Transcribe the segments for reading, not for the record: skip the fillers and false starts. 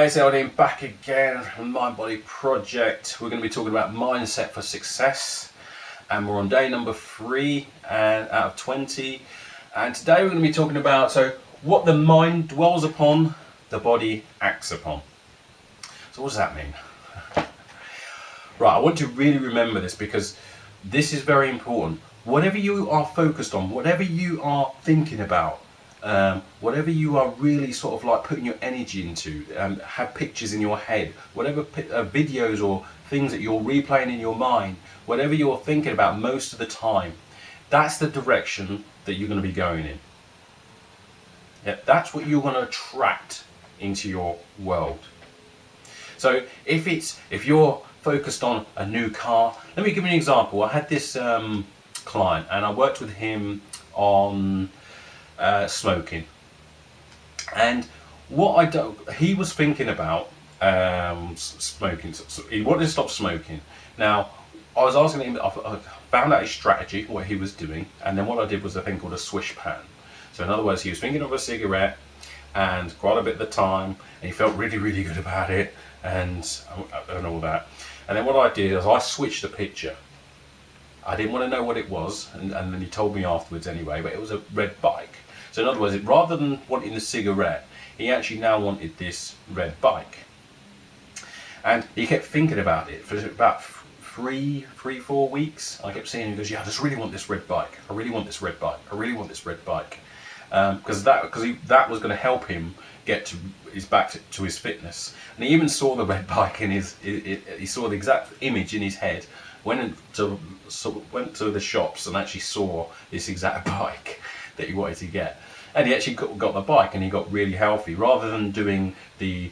guys, Eldin back again from Mind Body Project. We're going to be talking about mindset for success, and we're on day number 3 and out of 20. And today we're going to be talking about what the mind dwells upon, the body acts upon. So what does that mean? Right, I want you to really remember this because this is very important. Whatever you are focused on, whatever you are thinking about, whatever you are really sort of like putting your energy into, have pictures in your head, whatever videos or things that you're replaying in your mind, whatever you're thinking about most of the time, that's the direction that you're going to be going in. Yeah, that's what you're going to attract into your world. So if you're focused on a new car, let me give you an example. I had this client and I worked with him on smoking, and he was thinking about smoking. So he wanted to stop smoking. Now I was asking him, I found out his strategy, what he was doing, and then what I did was a thing called a swish pan. So in other words, he was thinking of a cigarette and quite a bit at the time, and he felt really good about it and all that. And then what I did is I switched the picture. I didn't want to know what it was, and then he told me afterwards anyway, but it was a red bike. So in other words, rather than wanting the cigarette, he actually now wanted this red bike. And he kept thinking about it for about 4 weeks. I kept seeing him, he goes, yeah, I just really want this red bike. I really want this red bike. I really want this red bike. Because that was going to help him get back to his fitness. And he even saw the red bike in he saw the exact image in his head, went to the shops and actually saw this exact bike that he wanted to get, and he actually got the bike and he got really healthy. Rather than doing the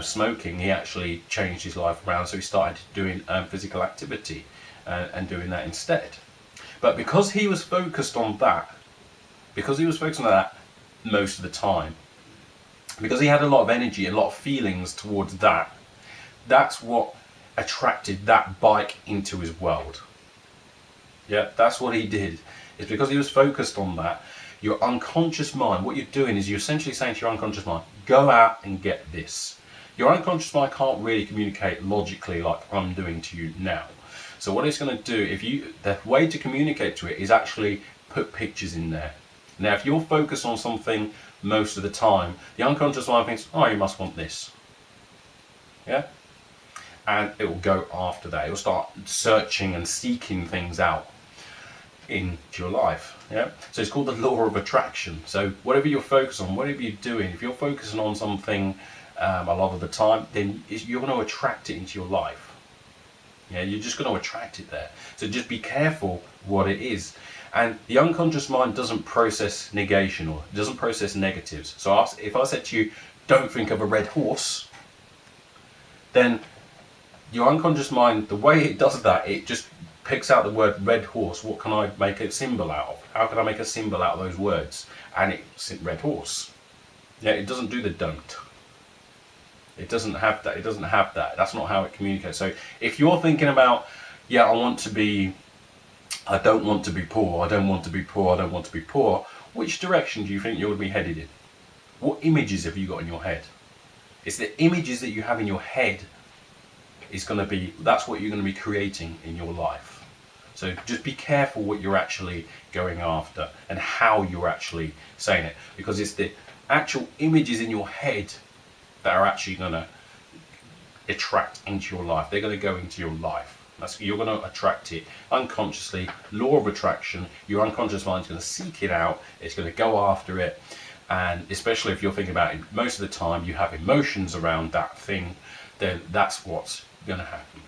smoking, he actually changed his life around, so he started doing physical activity and doing that instead. But because he was focused on that, most of the time, because he had a lot of energy and a lot of feelings towards that, that's what attracted that bike into his world. Yeah, that's what he did. It's because he was focused on that. Your unconscious mind, what you're doing is you're essentially saying to your unconscious mind, go out and get this. Your unconscious mind can't really communicate logically like I'm doing to you now. So what it's going to do, the way to communicate to it is actually put pictures in there. Now if you're focused on something most of the time, the unconscious mind thinks, oh, you must want this. Yeah? And it will go after that. It will start searching and seeking things out into your life. Yeah. So it's called the law of attraction. So whatever you're focused on, whatever you're doing, if you're focusing on something a lot of the time, then you're going to attract it into your life. Yeah, you're just going to attract it there. So just be careful what it is. And the unconscious mind doesn't process negation, or doesn't process negatives. So if I said to you, don't think of a red horse, then your unconscious mind, the way it does that, it just picks out the word red horse. What can I make a symbol out of? How can I make a symbol out of those words? And it's red horse. Yeah, it doesn't do the don't. It doesn't have that. It doesn't have that. That's not how it communicates. So if you're thinking about, yeah, I don't want to be poor, I don't want to be poor, I don't want to be poor, which direction do you think you're going to be headed in? What images have you got in your head? It's the images that you have in your head that's what you're going to be creating in your life. So just be careful what you're actually going after and how you're actually saying it, because it's the actual images in your head that are actually going to attract into your life. They're going to go into your life. You're going to attract it unconsciously. Law of attraction. Your unconscious mind is going to seek it out. It's going to go after it. And especially if you're thinking about it, most of the time you have emotions around that thing, then that's what's going to happen.